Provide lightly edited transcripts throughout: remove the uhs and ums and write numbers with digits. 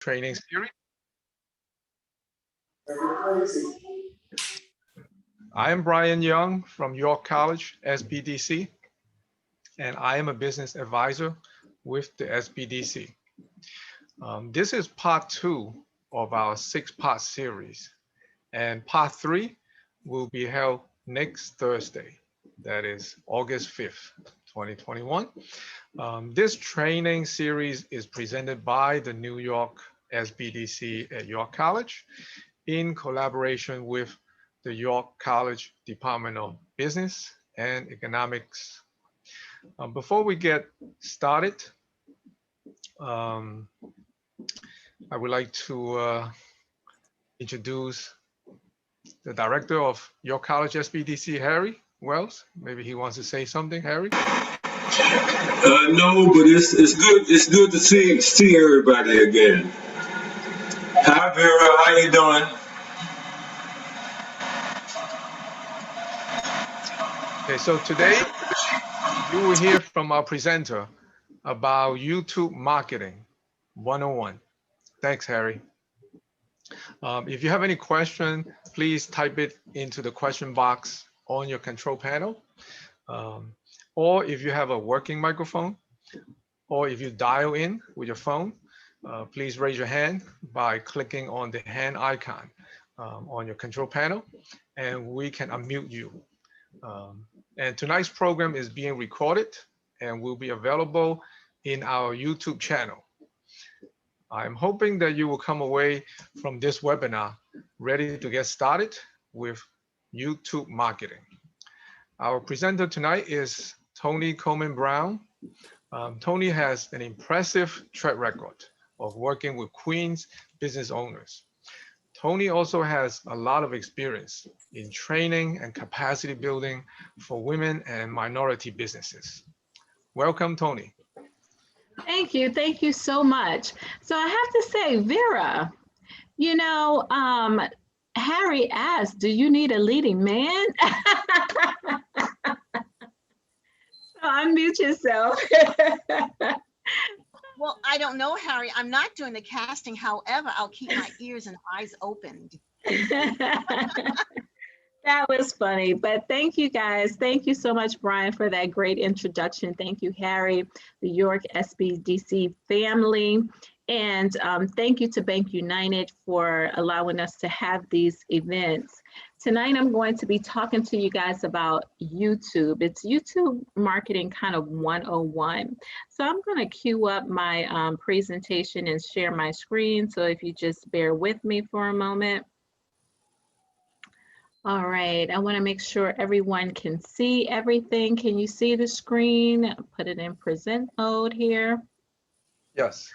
training series. I am Brian Young from York College, SBDC, and I am a business advisor with the SBDC. This is part 2 of our 6-part series, and part 3 will be held next Thursday, that is August 5th, 2021. This training series is presented by the New York SBDC at York College in collaboration with the York College Department of Business and Economics. Before we get started, I would like to introduce the director of York College SBDC, Harry Wells. Maybe he wants to say something, Harry? No, but it's good to see everybody again. Hi Vera, how you doing? Okay, so today you will hear from our presenter about YouTube Marketing 101. Thanks, Harry. If you have any question, please type it into the question box on your control panel. Or if you have a working microphone, or if you dial in with your phone, please raise your hand by clicking on the hand icon on your control panel, and we can unmute you. And tonight's program is being recorded and will be available in our YouTube channel. I'm hoping that you will come away from this webinar ready to get started with YouTube marketing. Our presenter tonight is Tony Coleman Brown. Tony has an impressive track record of working with Queens business owners. Tony also has a lot of experience in training and capacity building for women and minority businesses. Welcome, Tony. Thank you so much. So I have to say, Vera, you know, Harry asked, do you need a leading man? So unmute yourself. Well, I don't know, Harry. I'm not doing the casting. However, I'll keep my ears and eyes open. That was funny, but thank you guys. Thank you so much, Brian, for that great introduction. Thank you, Harry, the York SBDC family. And thank you to Bank United for allowing us to have these events. Tonight, I'm going to be talking to you guys about YouTube. It's YouTube marketing kind of 101. So I'm going to queue up my presentation and share my screen. So if you just bear with me for a moment. All right, I want to make sure everyone can see everything. Can you see the screen? Put it in present mode here. Yes.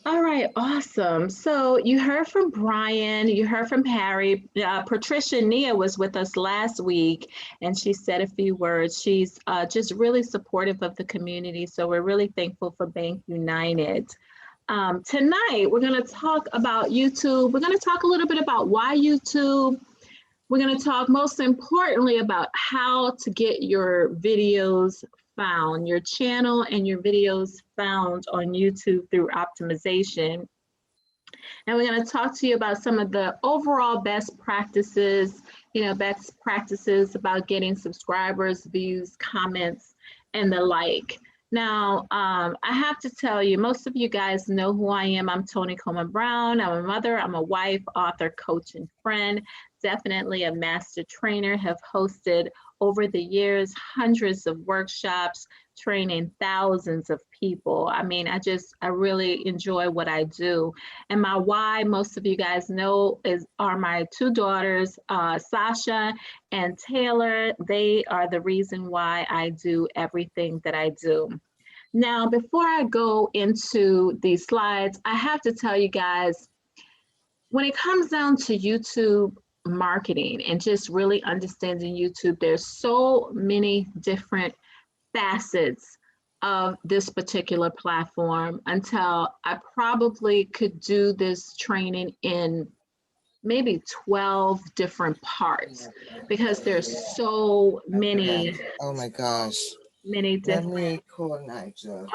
All right, awesome. So you heard from Brian, you heard from Harry. Patricia Nia was with us last week, and she said a few words. She's just really supportive of the community, so we're really thankful for Bank United. Tonight, we're going to talk about YouTube. We're going to talk a little bit about why YouTube. We're going to talk most importantly about how to get your videos found, your channel and your videos found on YouTube through optimization. And we're going to talk to you about some of the overall best practices, best practices about getting subscribers, views, comments, and the like. Now, I have to tell you, most of you guys know who I am. I'm Tony Coleman Brown. I'm a mother, I'm a wife, author, coach, and friend. Definitely a master trainer, have hosted over the years hundreds of workshops, training thousands of people. I mean, I really enjoy what I do. And my why, most of you guys know, are my 2 daughters, Sasha and Taylor. They are the reason why I do everything that I do. Now, before I go into these slides, I have to tell you guys, when it comes down to YouTube marketing and just really understanding YouTube, there's so many different facets of this particular platform until I probably could do this training in maybe 12 different parts because there's so many. Oh my gosh. Many different. Let me call Nigel.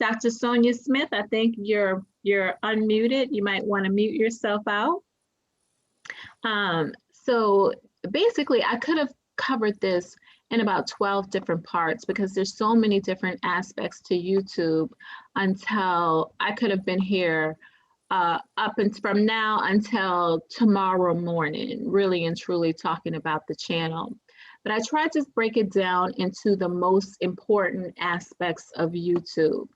Dr. Sonia Smith, I think you're You're unmuted. You might want to mute yourself out. So basically, I could have covered this in about 12 different parts because there's so many different aspects to YouTube until I could have been here up and from now until tomorrow morning, really and truly talking about the channel. But I tried to break it down into the most important aspects of YouTube.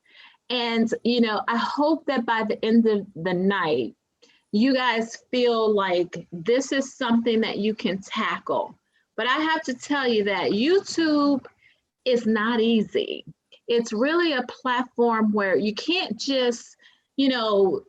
And, you know, I hope that by the end of the night, you guys feel like this is something that you can tackle. But I have to tell you that YouTube is not easy. It's really a platform where you can't just, you know,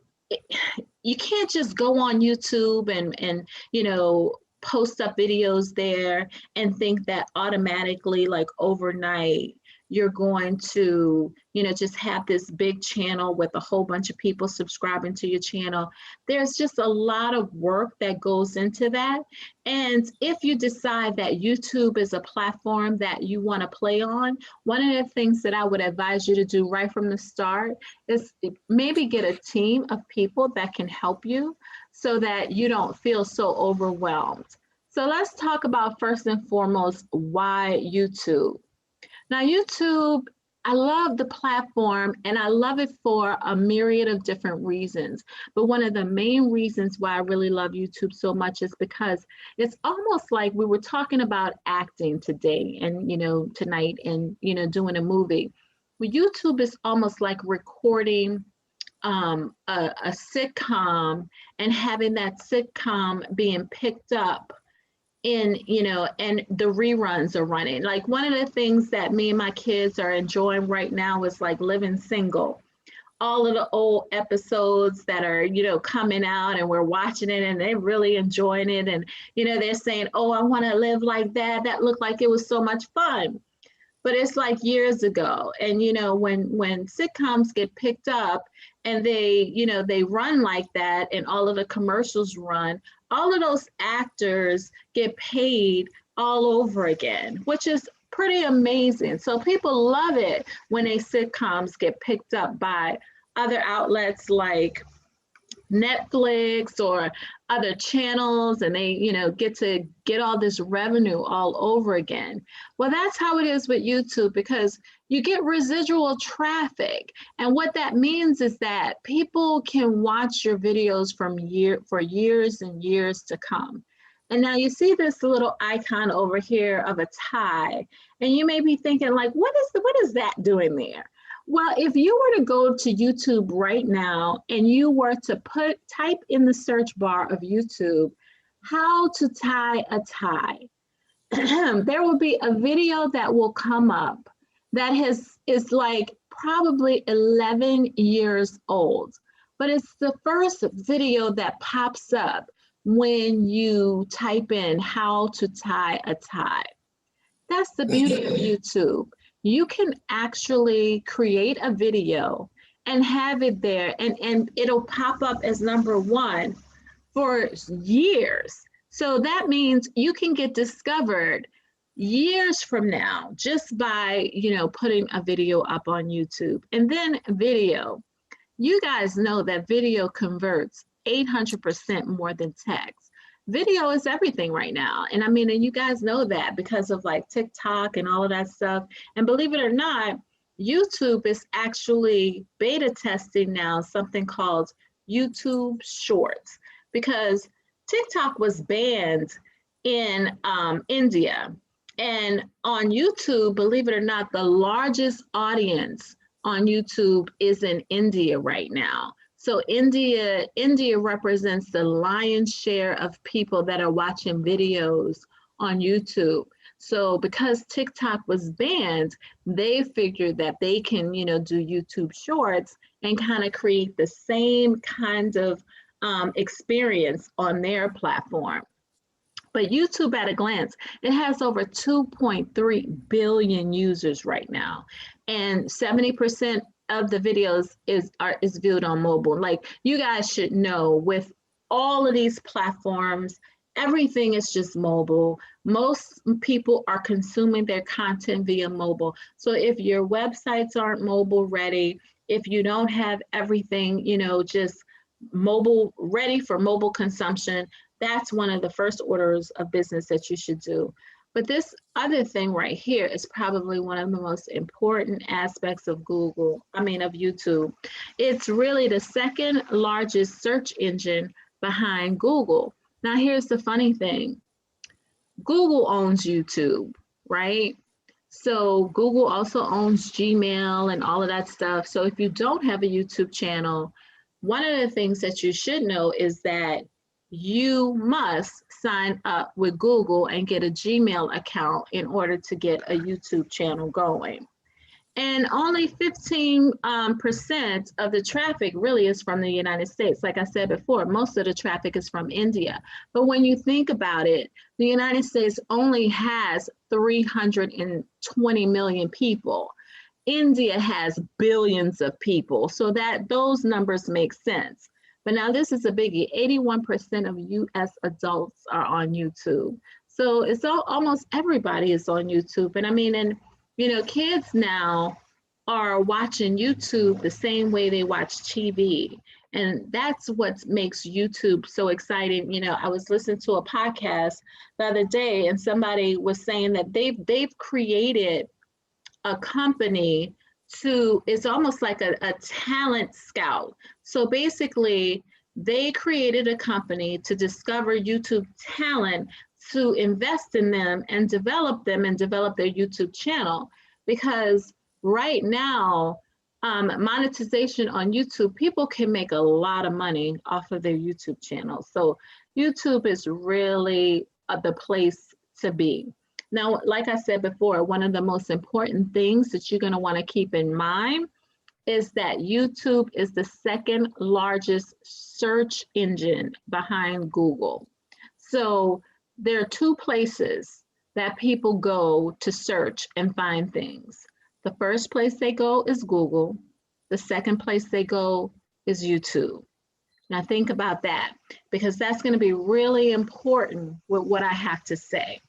you can't just go on YouTube and you know, post up videos there and think that automatically, like overnight, you're going to, you know, just have this big channel with a whole bunch of people subscribing to your channel. There's just a lot of work that goes into that. And if you decide that YouTube is a platform that you want to play on, one of the things that I would advise you to do right from the start is maybe get a team of people that can help you so that you don't feel so overwhelmed. So let's talk about first and foremost, why YouTube? Now, YouTube, I love the platform and I love it for a myriad of different reasons. But one of the main reasons why I really love YouTube so much is because it's almost like we were talking about acting today and, you know, tonight and, you know, doing a movie. Well, YouTube is almost like recording a sitcom and having that sitcom being picked up in, you know, and the reruns are running. Like one of the things that me and my kids are enjoying right now is like Living Single. All of the old episodes that are, you know, coming out and we're watching it and they're really enjoying it. And, you know, they're saying, oh, I want to live like that. That looked like it was so much fun. But it's like years ago. And, you know, when sitcoms get picked up and they, you know, they run like that and all of the commercials run, all of those actors get paid all over again, which is pretty amazing. So people love it when a sitcoms get picked up by other outlets like Netflix or other channels, and they, you know, get to get all this revenue all over again. Well, that's how it is with YouTube, because you get residual traffic. And what that means is that people can watch your videos for years and years to come. And now you see this little icon over here of a tie, and you may be thinking like, what is that doing there? Well, if you were to go to YouTube right now and you were to type in the search bar of YouTube, how to tie a tie, there will be a video that will come up that is like probably 11 years old, but it's the first video that pops up when you type in how to tie a tie. That's the beauty of YouTube. You can actually create a video and have it there, and it'll pop up as number one for years. So that means you can get discovered years from now just by, you know, putting a video up on YouTube. And then video, you guys know that video converts 800% more than text. Video is everything right now. And I mean, and you guys know that because of like TikTok and all of that stuff. And believe it or not, YouTube is actually beta testing now something called YouTube Shorts, because TikTok was banned in India. And on YouTube, believe it or not, the largest audience on YouTube is in India right now. So India represents the lion's share of people that are watching videos on YouTube. So because TikTok was banned, they figured that they can, you know, do YouTube Shorts and kind of create the same kind of experience on their platform. But YouTube at a glance, it has over 2.3 billion users right now, and 70% of the videos is viewed on mobile. Like, you guys should know, with all of these platforms, everything is just mobile. Most people are consuming their content via mobile. So if your websites aren't mobile ready, if you don't have everything, just mobile ready for mobile consumption, that's one of the first orders of business that you should do. But this other thing right here is probably one of the most important aspects of of YouTube. It's really the second largest search engine behind Google. Now, here's the funny thing. Google owns YouTube, right? So Google also owns Gmail and all of that stuff. So if you don't have a YouTube channel, one of the things that you should know is that you must sign up with Google and get a Gmail account in order to get a YouTube channel going. And only 15% of the traffic really is from the United States. Like I said before, most of the traffic is from India. But when you think about it, the United States only has 320 million people. India has billions of people, so that those numbers make sense. But now this is a biggie. 81% of US adults are on YouTube. So it's almost everybody is on YouTube. And kids now are watching YouTube the same way they watch TV. And that's what makes YouTube so exciting. I was listening to a podcast the other day, and somebody was saying that they've created a company it's almost like a talent scout. So basically, they created a company to discover YouTube talent, to invest in them and develop their YouTube channel. Because right now, monetization on YouTube, people can make a lot of money off of their YouTube channel. So YouTube is really the place to be. Now, like I said before, one of the most important things that you're going to want to keep in mind is that YouTube is the second largest search engine behind Google. So there are two places that people go to search and find things. The first place they go is Google. The second place they go is YouTube. Now think about that, because that's going to be really important with what I have to say.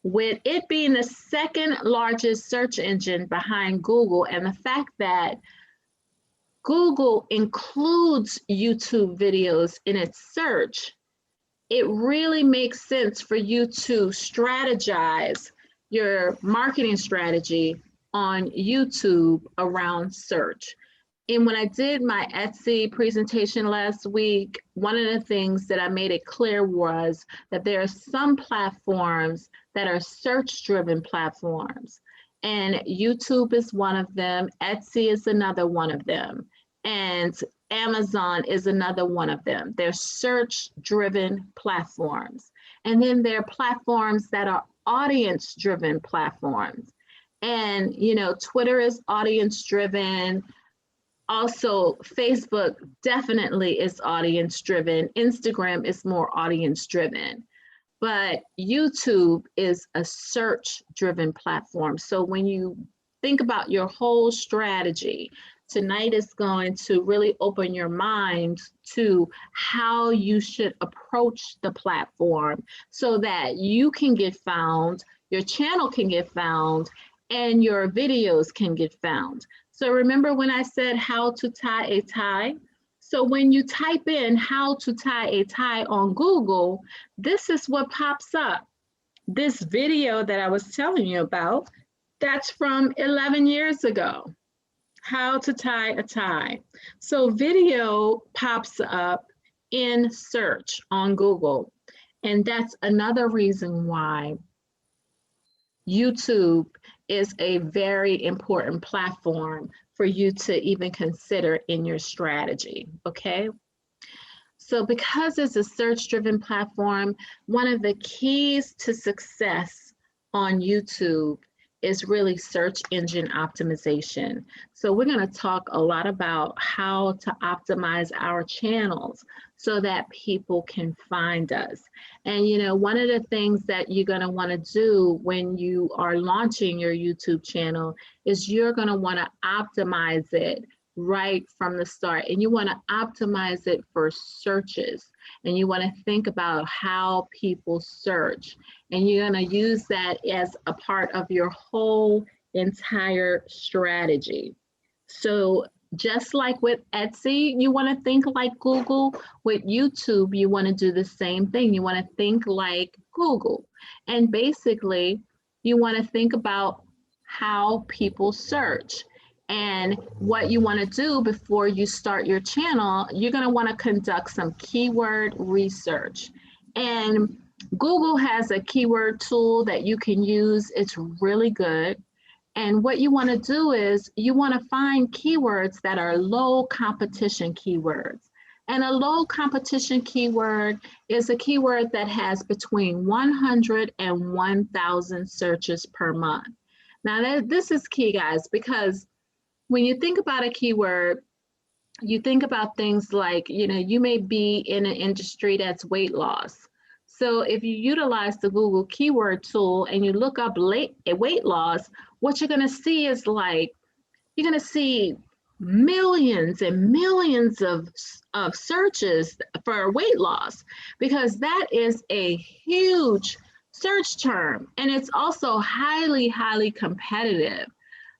With it being the second largest search engine behind Google, and the fact that Google includes YouTube videos in its search, it really makes sense for you to strategize your marketing strategy on YouTube around search. And when I did my Etsy presentation last week, one of the things that I made it clear was that there are some platforms that are search-driven platforms. And YouTube is one of them, Etsy is another one of them, and Amazon is another one of them. They're search-driven platforms. And then there are platforms that are audience-driven platforms. And, Twitter is audience-driven. Also, Facebook definitely is audience-driven. Instagram is more audience-driven. But YouTube is a search-driven platform. So when you think about your whole strategy, tonight is going to really open your mind to how you should approach the platform so that you can get found, your channel can get found, and your videos can get found. So remember when I said how to tie a tie? So when you type in how to tie a tie on Google, this is what pops up. This video that I was telling you about, that's from 11 years ago. How to tie a tie. So video pops up in search on Google. And that's another reason why YouTube is a very important platform for you to even consider in your strategy, okay? So because it's a search-driven platform, one of the keys to success on YouTube is really search engine optimization. So we're going to talk a lot about how to optimize our channels so that people can find us. And one of the things that you're going to want to do when you are launching your YouTube channel is you're going to want to optimize it right from the start. And you want to optimize it for searches. And you want to think about how people search. And you're going to use that as a part of your whole entire strategy. So just like with Etsy, you want to think like Google. With YouTube, you want to do the same thing. You want to think like Google. And basically, you want to think about how people search. And what you want to do before you start your channel, you're going to want to conduct some keyword research. And Google has a keyword tool that you can use. It's really good. And what you want to do is you want to find keywords that are low competition keywords. And a low competition keyword is a keyword that has between 100 and 1,000 searches per month. Now, this is key, guys, because when you think about a keyword, you think about things like, you may be in an industry that's weight loss. So if you utilize the Google keyword tool and you look up weight loss, what you're going to see is you're going to see millions and millions of searches for weight loss, because that is a huge search term. And it's also highly, highly competitive.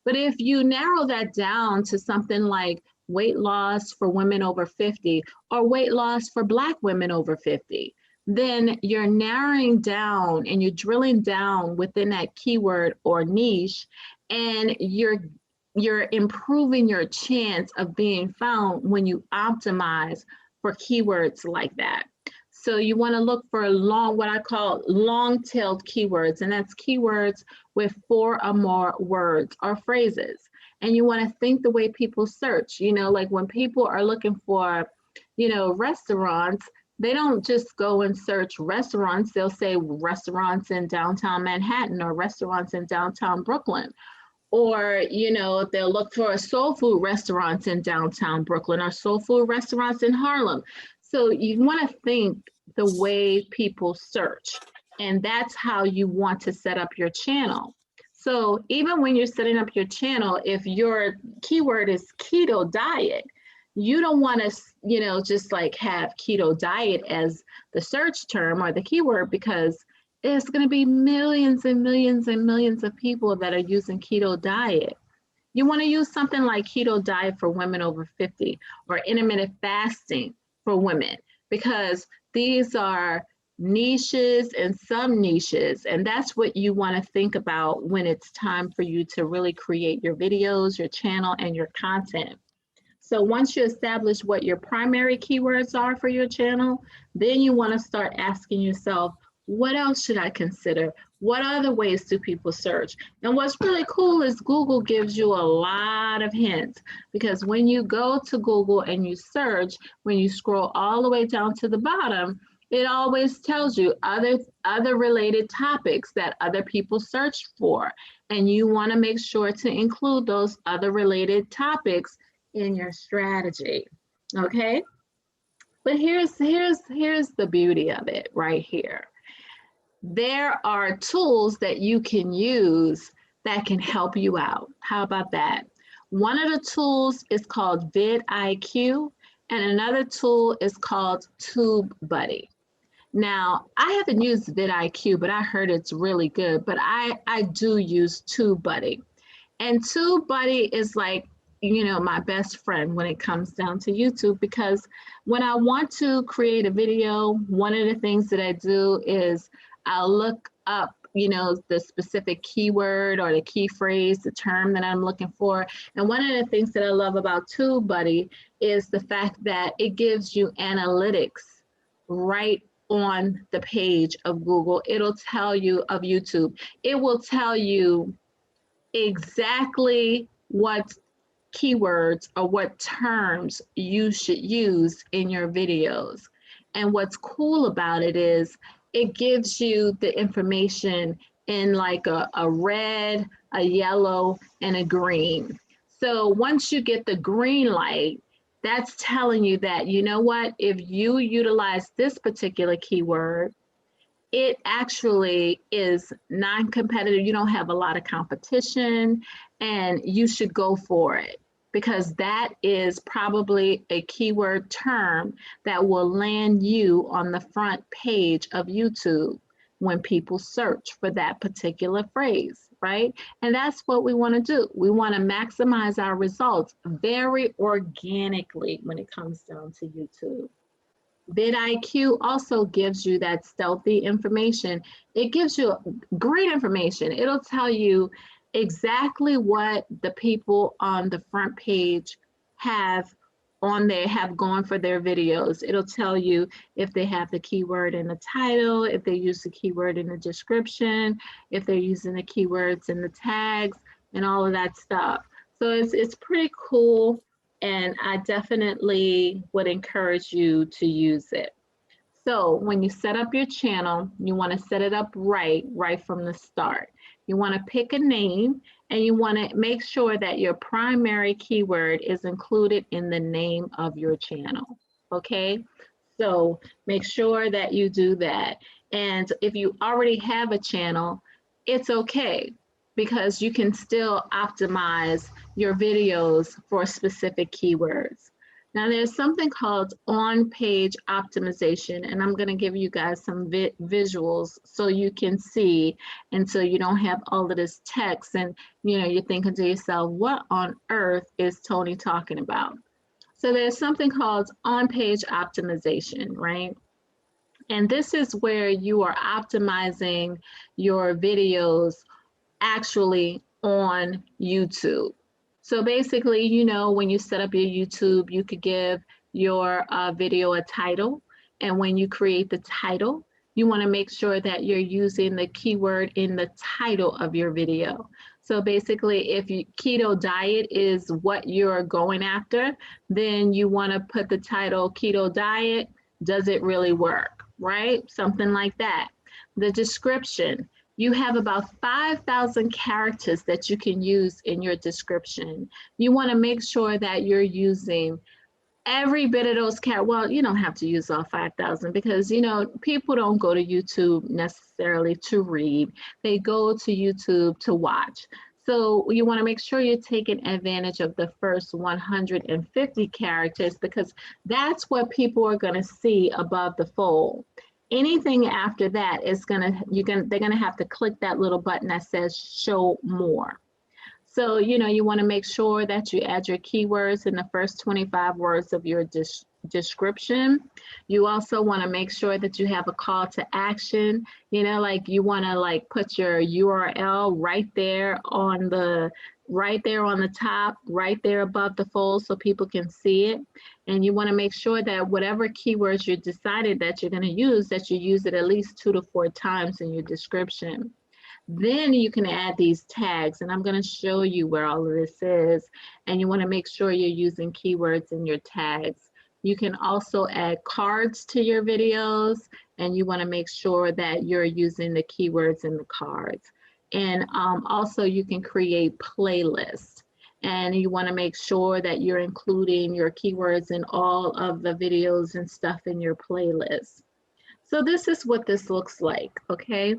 But if you narrow that down to something like weight loss for women over 50 or weight loss for Black women over 50, then you're narrowing down and you're drilling down within that keyword or niche, and you're improving your chance of being found when you optimize for keywords like that. So you want to look for what I call long-tailed keywords, and that's keywords with 4 or more words or phrases. And you want to think the way people search, like when people are looking for, restaurants, they don't just go and search restaurants. They'll say restaurants in downtown Manhattan or restaurants in downtown Brooklyn. Or, they'll look for soul food restaurants in downtown Brooklyn or soul food restaurants in Harlem. So you want to think the way people search, and that's how you want to set up your channel. So even when you're setting up your channel, if your keyword is keto diet, you don't want to, just like have keto diet as the search term or the keyword, because there's going to be millions and millions and millions of people that are using keto diet. You want to use something like keto diet for women over 50 or intermittent fasting for women, because these are niches and some niches, and that's what you want to think about when it's time for you to really create your videos, your channel, and your content. So once you establish what your primary keywords are for your channel, then you want to start asking yourself, what else should I consider? What other ways do people search? And what's really cool is Google gives you a lot of hints, because when you go to Google and you search, when you scroll all the way down to the bottom, it always tells you other related topics that other people search for. And you want to make sure to include those other related topics in your strategy. Okay? But here's the beauty of it right here. There are tools that you can use that can help you out. How about that? One of the tools is called vidIQ, and another tool is called TubeBuddy. Now, I haven't used vidIQ, but I heard it's really good, but I do use TubeBuddy. And TubeBuddy is like, my best friend when it comes down to YouTube, because when I want to create a video, one of the things that I do is I'll look up, the specific keyword or the key phrase, the term that I'm looking for. And one of the things that I love about TubeBuddy is the fact that it gives you analytics right on the page of Google. It'll tell you of YouTube. It will tell you exactly what keywords or what terms you should use in your videos. And what's cool about it is it gives you the information in like a red, a yellow, and a green. So once you get the green light, that's telling you that, if you utilize this particular keyword, it actually is non-competitive. You don't have a lot of competition, and you should go for it, because that is probably a keyword term that will land you on the front page of YouTube when people search for that particular phrase, right? And that's what we want to do. We want to maximize our results very organically when it comes down to YouTube. vidIQ also gives you that stealthy information. It gives you great information. It'll tell you exactly what the people on the front page have have gone for their videos. It'll tell you if they have the keyword in the title, if they use the keyword in the description, if they're using the keywords in the tags and all of that stuff. So it's pretty cool, and I definitely would encourage you to use it. So when you set up your channel, you want to set it up right from the start. You want to pick a name, and you want to make sure that your primary keyword is included in the name of your channel. Okay, so make sure that you do that. And if you already have a channel, it's okay, because you can still optimize your videos for specific keywords. Now there's something called on-page optimization, and I'm going to give you guys some visuals so you can see, and so you don't have all of this text and you're thinking to yourself, what on earth is Tony talking about? So there's something called on-page optimization, right? And this is where you are optimizing your videos actually on YouTube. So basically, when you set up your YouTube, you could give your video a title. And when you create the title, you want to make sure that you're using the keyword in the title of your video. So basically, if keto diet is what you're going after, then you want to put the title keto diet. Does it really work? Right? Something like that. The description. You have about 5,000 characters that you can use in your description. You want to make sure that you're using every bit of those characters. Well, you don't have to use all 5,000, because, people don't go to YouTube necessarily to read. They go to YouTube to watch. So you want to make sure you're taking advantage of the first 150 characters, because that's what people are going to see above the fold. Anything after that is they're gonna have to click that little button that says show more. So you want to make sure that you add your keywords in the first 25 words of your description. You also want to make sure that you have a call to action. Like you want to put your URL right there on the top, right there above the fold, so people can see it. And you want to make sure that whatever keywords you decided that you're going to use, that you use it at least 2 to 4 times in your description. Then you can add these tags, and I'm going to show you where all of this is. And you want to make sure you're using keywords in your tags. You can also add cards to your videos, and you want to make sure that you're using the keywords in the cards. And also you can create playlists, and you want to make sure that you're including your keywords in all of the videos and stuff in your playlist. So this is what this looks like, okay?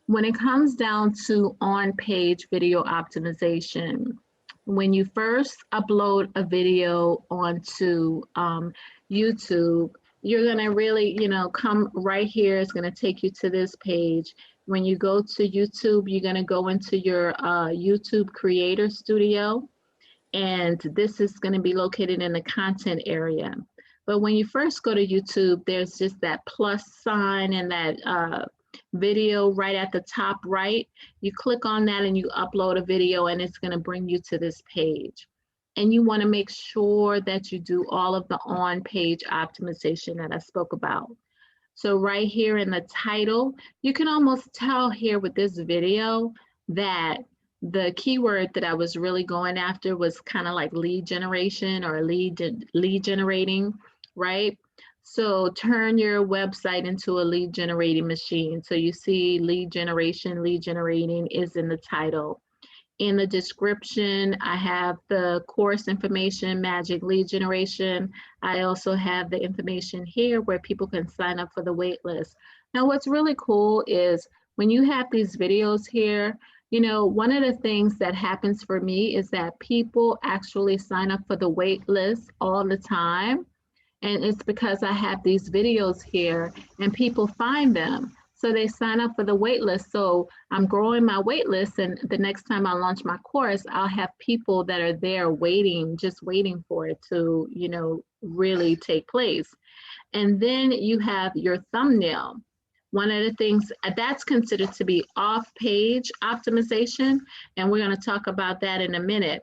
When it comes down to on-page video optimization, when you first upload a video onto YouTube, you're going to really, come right here. It's going to take you to this page. When you go to YouTube, you're going to go into your YouTube Creator Studio, and this is going to be located in the content area. But when you first go to YouTube, there's just that plus sign and that video right at the top right. You click on that and you upload a video, and it's going to bring you to this page. And you want to make sure that you do all of the on-page optimization that I spoke about. So right here in the title, you can almost tell here with this video that the keyword that I was really going after was kind of like lead generation or lead generating, right? So turn your website into a lead generating machine. So you see lead generation, lead generating is in the title. In the description, I have the course information, Magic Lead Generation. I also have the information here where people can sign up for the wait list. Now, what's really cool is when you have these videos here, one of the things that happens for me is that people actually sign up for the wait list all the time. And it's because I have these videos here and people find them. So they sign up for the wait list. So I'm growing my wait list, and the next time I launch my course, I'll have people that are there waiting, just waiting for it to, really take place. And then you have your thumbnail. One of the things that's considered to be off-page optimization, and we're going to talk about that in a minute.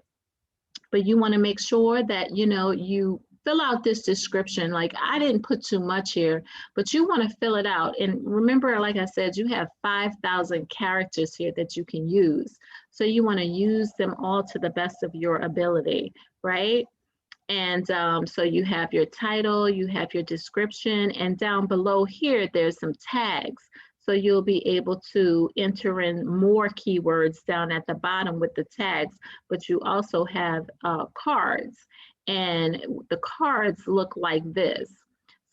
But you want to make sure that, you fill out this description. Like, I didn't put too much here, but you want to fill it out. And remember, like I said, you have 5,000 characters here that you can use. So you want to use them all to the best of your ability, right? And so you have your title, you have your description, and down below here, there's some tags. So you'll be able to enter in more keywords down at the bottom with the tags, but you also have cards, and the cards look like this.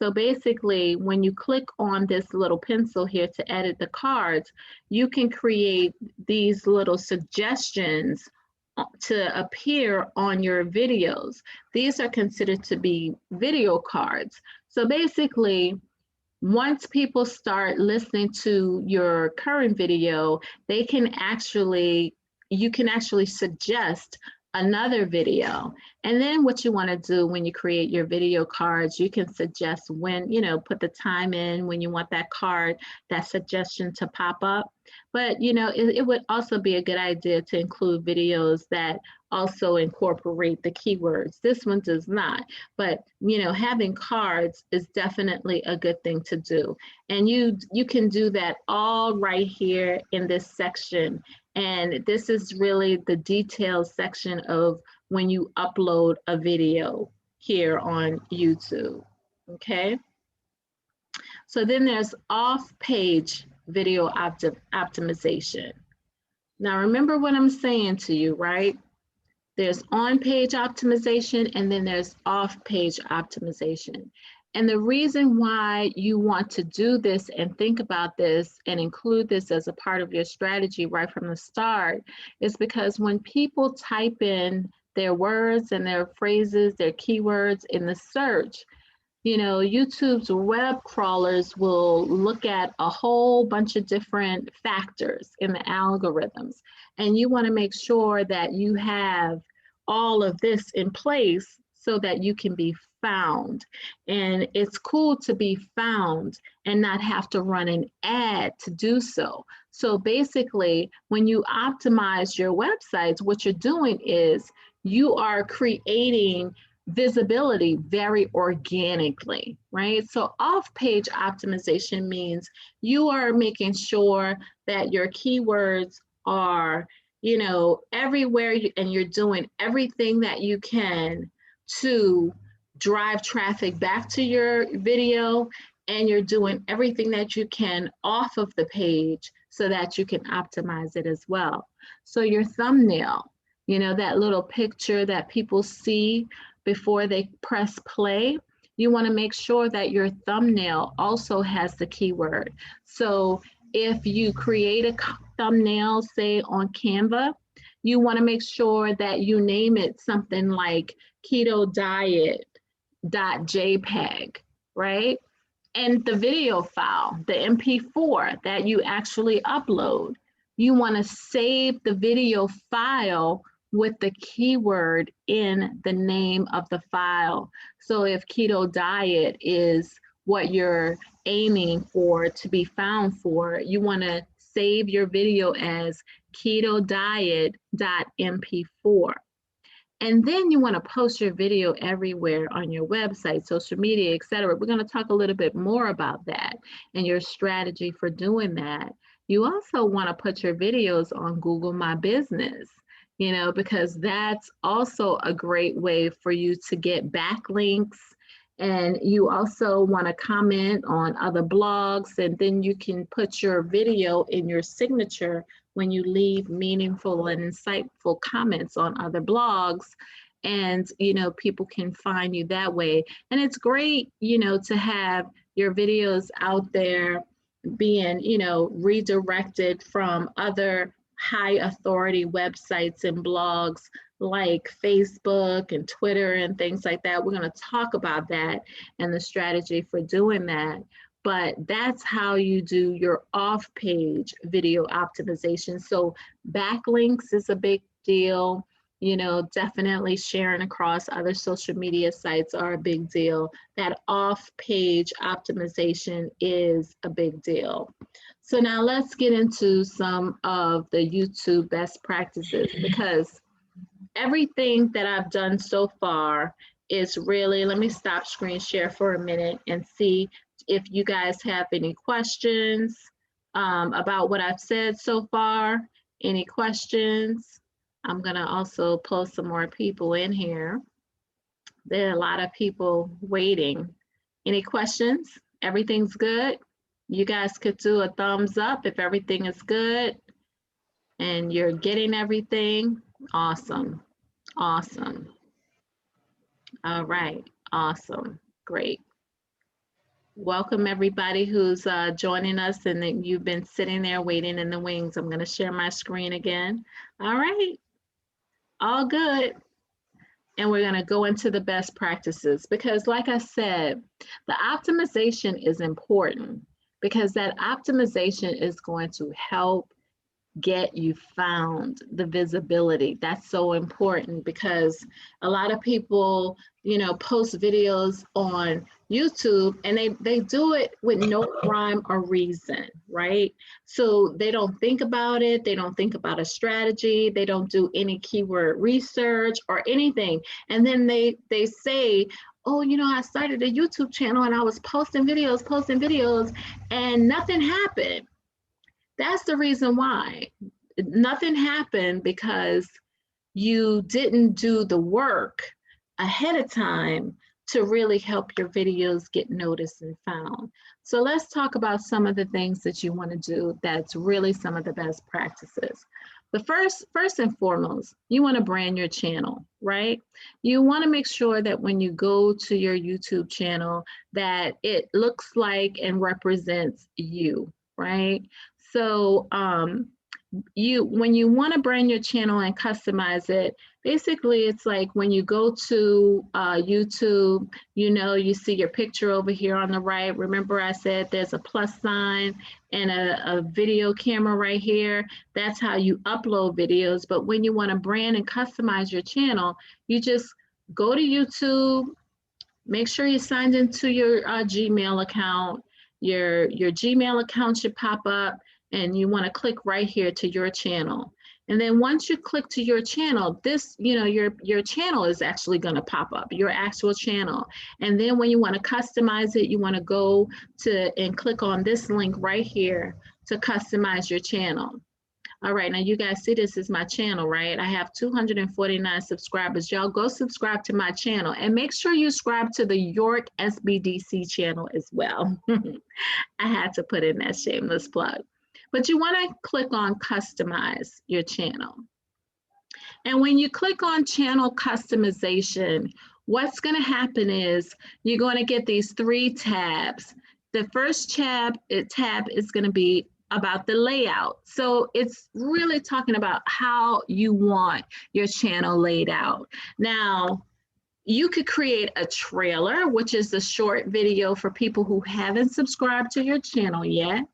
So basically, when you click on this little pencil here to edit the cards, you can create these little suggestions to appear on your videos. These are considered to be video cards. So basically, once people start listening to your current video, you can actually suggest another video. And then what you want to do when you create your video cards, you can suggest when, put the time in when you want that card, that suggestion to pop up. But, it would also be a good idea to include videos that also incorporate the keywords. This one does not, but, having cards is definitely a good thing to do. And you can do that all right here in this section. And this is really the detailed section of when you upload a video here on YouTube, okay? So then there's off-page video optimization. Now remember what I'm saying to you, right? There's on-page optimization, and then there's off-page optimization. And the reason why you want to do this and think about this and include this as a part of your strategy right from the start is because when people type in their words and their phrases, their keywords in the search, YouTube's web crawlers will look at a whole bunch of different factors in the algorithms. And you want to make sure that you have all of this in place so that you can be found. And it's cool to be found and not have to run an ad to do so. So basically, when you optimize your websites, what you're doing is you are creating visibility very organically, right? So off-page optimization means you are making sure that your keywords are, everywhere, and you're doing everything that you can to drive traffic back to your video, and you're doing everything that you can off of the page so that you can optimize it as well. So your thumbnail, that little picture that people see before they press play, you want to make sure that your thumbnail also has the keyword. So if you create a thumbnail, say on Canva, you want to make sure that you name it something like keto diet.jpg, right? And the video file, the MP4 that you actually upload, you want to save the video file with the keyword in the name of the file. So if keto diet is what you're aiming for to be found for, you want to save your video as keto diet.mp4. And then you want to post your video everywhere on your website, social media, etc. We're going to talk a little bit more about that and your strategy for doing that. You also want to put your videos on Google My Business, because that's also a great way for you to get backlinks. And you also want to comment on other blogs, and then you can put your video in your signature when you leave meaningful and insightful comments on other blogs. And, people can find you that way. And it's great, to have your videos out there being, redirected from other high authority websites and blogs like Facebook and Twitter and things like that. We're going to talk about that and the strategy for doing that. but that's how you do your off-page video optimization. So backlinks is a big deal. You know, definitely sharing across other social media sites are a big deal. That off-page optimization is a big deal. So now let's get into some of the YouTube best practices, because everything that I've done so far is really, let me stop screen share for a minute and see if you guys have any questions about what I've said so far. Any questions? I'm gonna also pull some more people in here. There are a lot of people waiting. Any questions? Everything's good? You guys could do a thumbs up if everything is good and you're getting everything. Awesome. Awesome. All right. Awesome. Great. Welcome everybody who's joining us, and then you've been sitting there waiting in the wings. I'm going to share my screen again. All right. All good. And we're going to go into the best practices, because like I said, the optimization is important, because that optimization is going to help get you found, the visibility. That's so important, because a lot of people, you know, post videos on YouTube and they do it with no rhyme or reason, right? So they don't think about it. They don't think about a strategy. They don't do any keyword research or anything. And then they say, oh, you know, I started a YouTube channel and I was posting videos and nothing happened. That's the reason why. Nothing happened because you didn't do the work ahead of time to really help your videos get noticed and found. So let's talk about some of the things that you want to do that's really some of the best practices. The first and foremost, you want to brand your channel, right? You want to make sure that when you go to your YouTube channel that it looks like and represents you, right? So when you want to brand your channel and customize it, basically it's like when you go to YouTube, you know, you see your picture over here on the right. Remember I said there's a plus sign and a video camera right here. That's how you upload videos. But when you want to brand and customize your channel, you just go to YouTube, make sure you signed into your Gmail account. Your Gmail account should pop up, and you want to click right here to your channel. And then once you click to your channel, this, you know, your channel is actually going to pop up, your actual channel. And then when you want to customize it, you want to go to and click on this link right here to customize your channel. All right, now you guys see this is my channel, right? I have 249 subscribers. Y'all go subscribe to my channel and make sure you subscribe to the York SBDC channel as well. I had to put in that shameless plug. But you want to click on customize your channel. And when you click on channel customization, what's going to happen is you're going to get these 3 tabs. The first tab is going to be about the layout. So it's really talking about how you want your channel laid out. Now, you could create a trailer, which is a short video for people who haven't subscribed to your channel yet.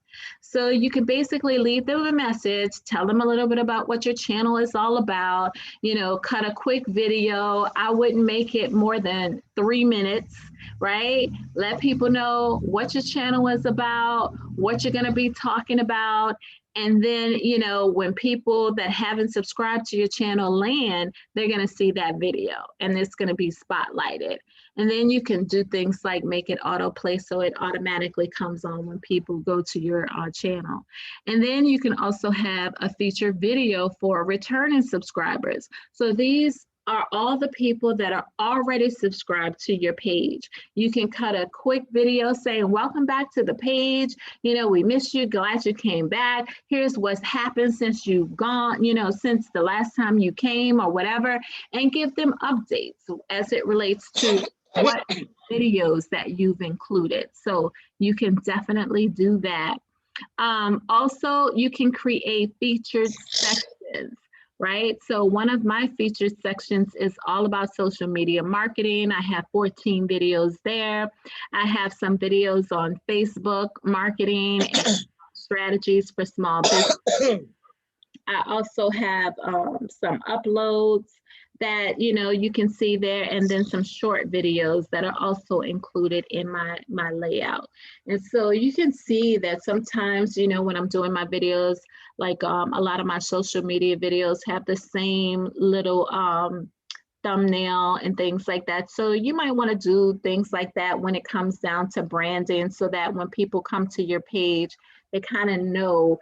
So you can basically leave them a message, tell them a little bit about what your channel is all about, you know, cut a quick video. I wouldn't make it more than 3 minutes, right? Let people know what your channel is about, what you're going to be talking about. And then, you know, when people that haven't subscribed to your channel land, they're going to see that video and it's going to be spotlighted. And then you can do things like make it autoplay so it automatically comes on when people go to your channel. And then you can also have a featured video for returning subscribers. So these are all the people that are already subscribed to your page. You can cut a quick video saying, welcome back to the page. You know, we missed you, glad you came back. Here's what's happened since you've gone, you know, since the last time you came or whatever, and give them updates as it relates to what videos that you've included. So you can definitely do that. Also, you can create featured sections. right? So one of my featured sections is all about social media marketing. I have 14 videos there. I have some videos on Facebook marketing and strategies for small business. I also have some uploads that you can see there, and then some short videos that are also included in my layout. And so you can see that sometimes when I'm doing my videos, like a lot of my social media videos have the same little thumbnail and things like that. So you might want to do things like that when it comes down to branding, so that when people come to your page, they kind of know,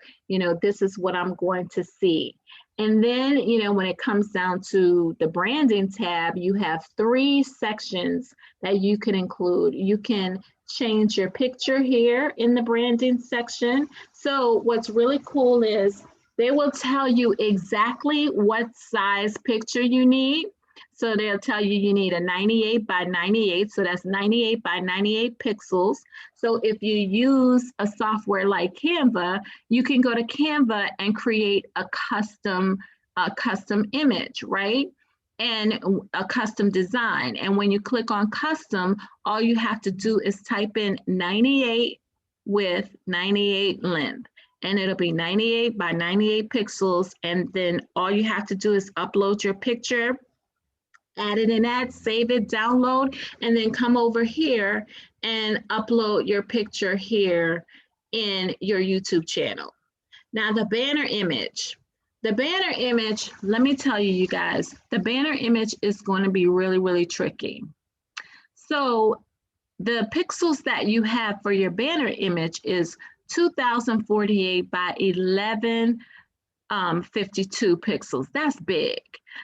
this is what I'm going to see. And then, when it comes down to the branding tab, you have 3 sections that you can include. You can change your picture here in the branding section. So what's really cool is they will tell you exactly what size picture you need. So they'll tell you need a 98 by 98. So that's 98 by 98 pixels. So if you use a software like Canva, you can go to Canva and create a custom image, right? And a custom design. And when you click on custom, all you have to do is type in 98 width, 98 length. And it'll be 98 by 98 pixels. And then all you have to do is upload your picture, add it in that, save it, download, and then come over here and upload your picture here in your YouTube channel. Now the banner image, let me tell you, you guys, the banner image is going to be really, really tricky. So the pixels that you have for your banner image is 2048 by 1152 pixels. That's big.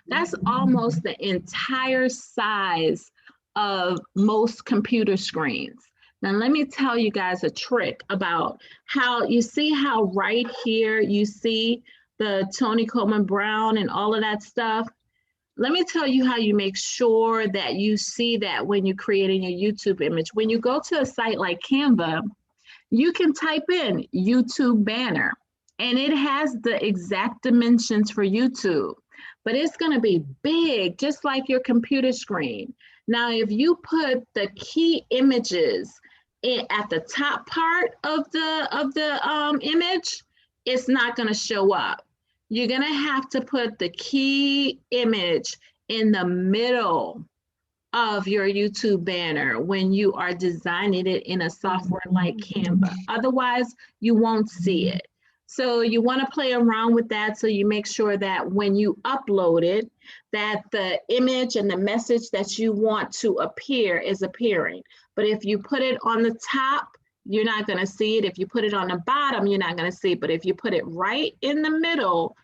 That's almost the entire size of most computer screens. Now, let me tell you guys a trick about how you see how right here you see the Tony Coleman Brown and all of that stuff. Let me tell you how you make sure that you see that when you're creating your YouTube image. When you go to a site like Canva, you can type in YouTube banner, and it has the exact dimensions for YouTube, but it's going to be big, just like your computer screen. Now, if you put the key images at the top part of the image, it's not going to show up. You're going to have to put the key image in the middle of your YouTube banner when you are designing it in a software like Canva. Otherwise, you won't see it. So you want to play around with that, so you make sure that when you upload it, that the image and the message that you want to appear is appearing. But if you put it on the top, you're not going to see it. If you put it on the bottom, you're not going to see it. But if you put it right in the middle,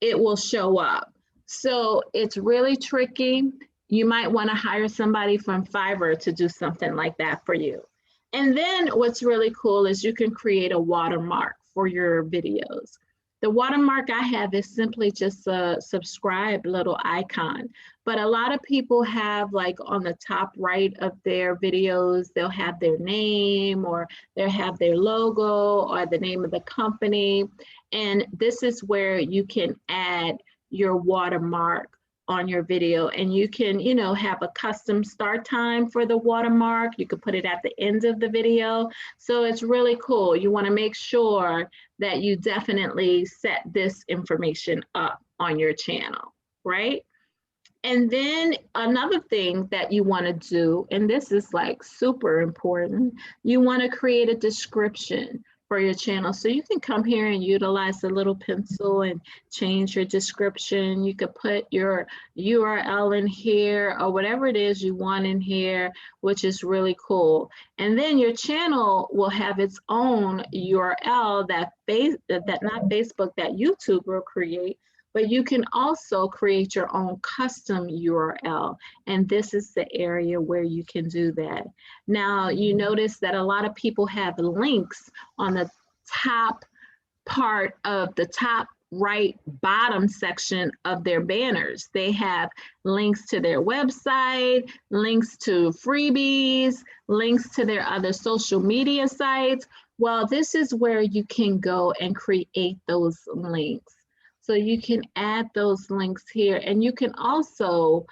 it will show up. So it's really tricky. You might want to hire somebody from Fiverr to do something like that for you. And then what's really cool is you can create a watermark for your videos. The watermark I have is simply just a subscribe little icon. But a lot of people have, like, on the top right of their videos, they'll have their name, or they'll have their logo, or the name of the company. And this is where you can add your watermark on your video, and you can, have a custom start time for the watermark. You could put it at the end of the video. So it's really cool. You want to make sure that you definitely set this information up on your channel, right? And then another thing that you want to do, and this is like super important, you want to create a description for your channel. So you can come here and utilize the little pencil and change your description. You could put your URL in here, or whatever it is you want in here, which is really cool. And then your channel will have its own URL that YouTube will create. But you can also create your own custom URL. And this is the area where you can do that. Now, you notice that a lot of people have links on the top part of the top right bottom section of their banners. They have links to their website, links to freebies, links to their other social media sites. Well, this is where you can go and create those links. So you can add those links here, and you can also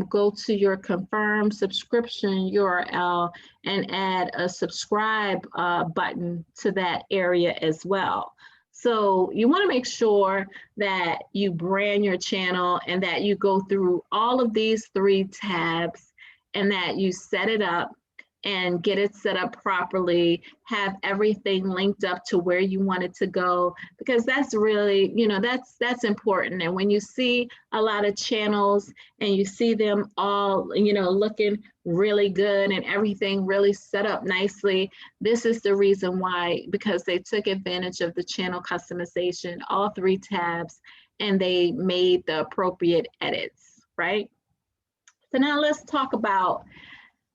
go to your confirm subscription URL and add a subscribe button to that area as well. So you want to make sure that you brand your channel and that you go through all of these 3 tabs and that you set it up and get it set up properly, have everything linked up to where you want it to go, because that's really, you know, that's important. And when you see a lot of channels and you see them all, you know, looking really good and everything really set up nicely, this is the reason why, because they took advantage of the channel customization, all 3 tabs, and they made the appropriate edits, right? So now let's talk about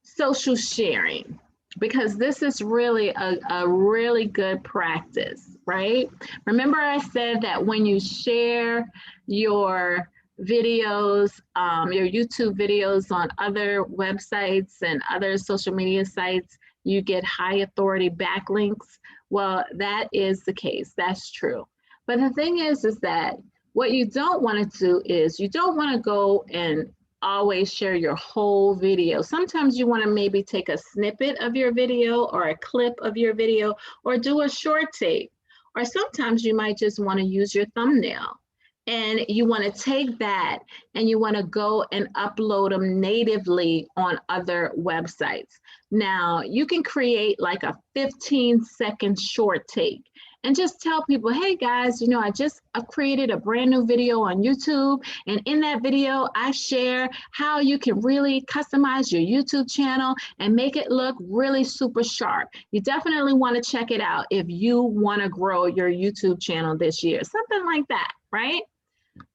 social sharing, because this is really a really good practice, right? Remember I said that when you share your videos, your YouTube videos on other websites and other social media sites, you get high authority backlinks. Well, that is the case, that's true. But the thing is that what you don't want to do is you don't want to go and always share your whole video. Sometimes you want to maybe take a snippet of your video or a clip of your video or do a short take. Or sometimes you might just want to use your thumbnail and you want to take that and you want to go and upload them natively on other websites. Now you can create like a 15-second short take and just tell people, hey guys, you know, I've created a brand new video on YouTube, and in that video, I share how you can really customize your YouTube channel and make it look really super sharp. You definitely want to check it out if you want to grow your YouTube channel this year, something like that, right?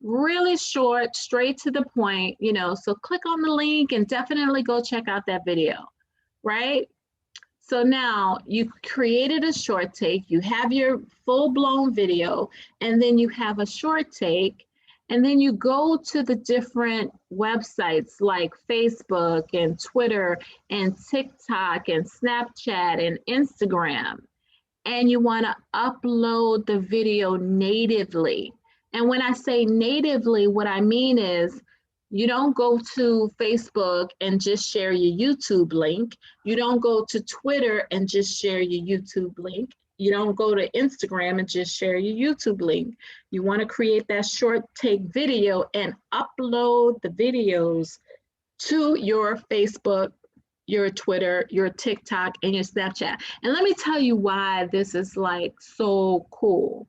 Really short, straight to the point, you know, so click on the link and definitely go check out that video, right? So now you created a short take, you have your full-blown video, and then you have a short take, and then you go to the different websites like Facebook and Twitter and TikTok and Snapchat and Instagram, and you want to upload the video natively. And when I say natively, what I mean is you don't go to Facebook and just share your YouTube link. You don't go to Twitter and just share your YouTube link. You don't go to Instagram and just share your YouTube link. You want to create that short take video and upload the videos to your Facebook, your Twitter, your TikTok, and your Snapchat. And let me tell you why this is like so cool.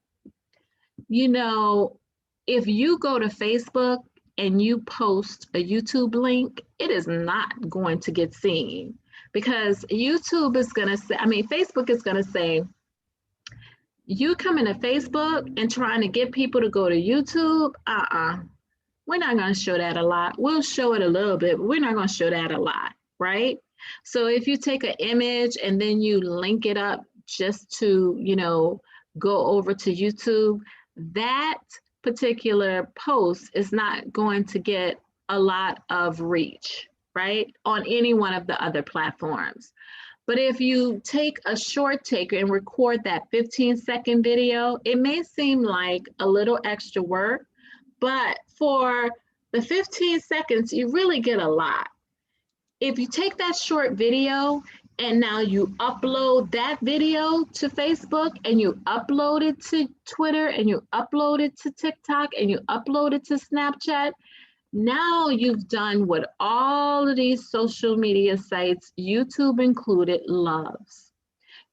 You know, if you go to Facebook and you post a YouTube link, it is not going to get seen, because YouTube is going to say, Facebook is going to say, you come into Facebook and trying to get people to go to YouTube, we're not going to show that a lot. We'll show it a little bit, but we're not going to show that a lot, right? So if you take an image and then you link it up just to, you know, go over to YouTube, that particular post is not going to get a lot of reach, right, on any one of the other platforms. But if you take a short take and record that 15-second video, it may seem like a little extra work, but for the 15 seconds, you really get a lot. If you take that short video and now you upload that video to Facebook and you upload it to Twitter and you upload it to TikTok and you upload it to Snapchat, now you've done what all of these social media sites, YouTube included, loves.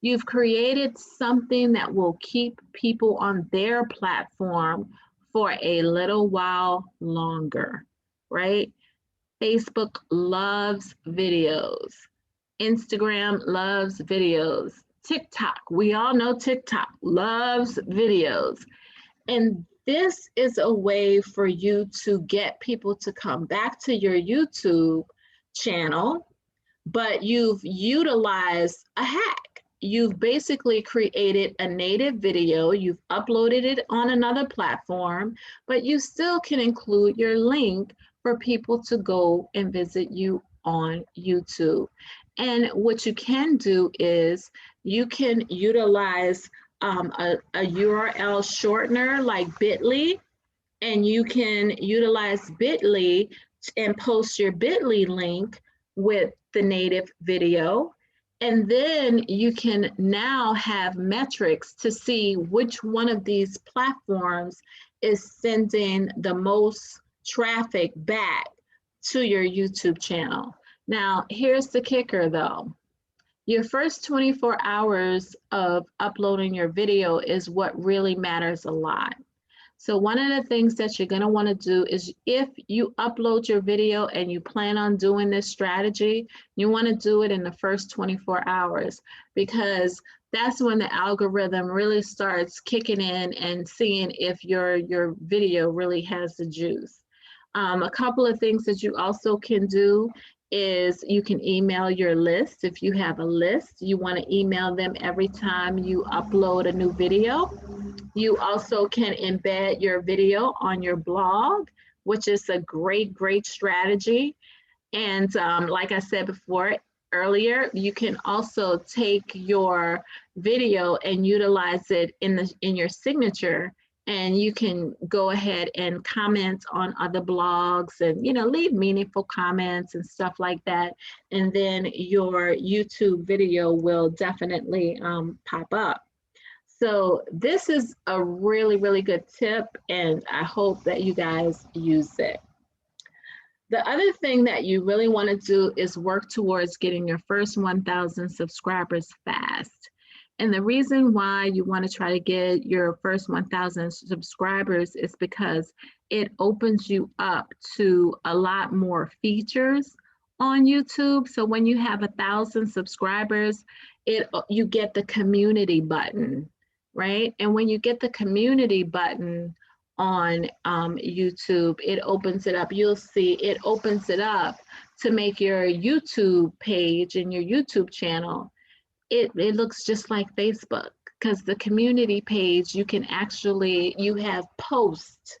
You've created something that will keep people on their platform for a little while longer, right? Facebook loves videos. Instagram loves videos. TikTok, we all know TikTok loves videos. And this is a way for you to get people to come back to your YouTube channel, but you've utilized a hack. You've basically created a native video, you've uploaded it on another platform, but you still can include your link for people to go and visit you on YouTube. And what you can do is you can utilize a URL shortener like bit.ly, and you can utilize Bitly and post your Bitly link with the native video. And then you can now have metrics to see which one of these platforms is sending the most traffic back to your YouTube channel. Now, here's the kicker though. Your first 24 hours of uploading your video is what really matters a lot. So one of the things that you're going to want to do is, if you upload your video and you plan on doing this strategy, you want to do it in the first 24 hours, because that's when the algorithm really starts kicking in and seeing if your video really has the juice. A couple of things that you also can do is you can email your list. If you have a list, you want to email them every time you upload a new video. You also can embed your video on your blog, which is a great, great strategy. And like I said before, earlier, you can also take your video and utilize it in your signature, and you can go ahead and comment on other blogs and leave meaningful comments and stuff like that. And then your YouTube video will definitely pop up. So this is a really, really good tip, and I hope that you guys use it. The other thing that you really want to do is work towards getting your first 1,000 subscribers fast. And the reason why you want to try to get your first 1,000 subscribers is because it opens you up to a lot more features on YouTube. So when you have 1,000 subscribers, you get the community button, right? And when you get the community button on YouTube, it opens it up. You'll see it opens it up to make your YouTube page and your YouTube channel, it looks just like Facebook, because the community page, you have posts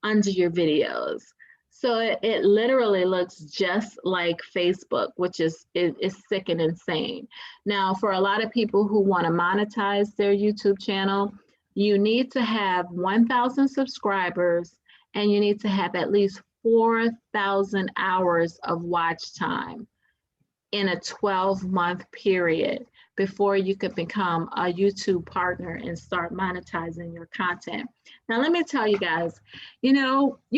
under your videos. So it literally looks just like Facebook, which is sick and insane. Now, for a lot of people who want to monetize their YouTube channel, you need to have 1,000 subscribers, and you need to have at least 4,000 hours of watch time in a 12-month period before you could become a YouTube partner and start monetizing your content. Now, let me tell you guys, you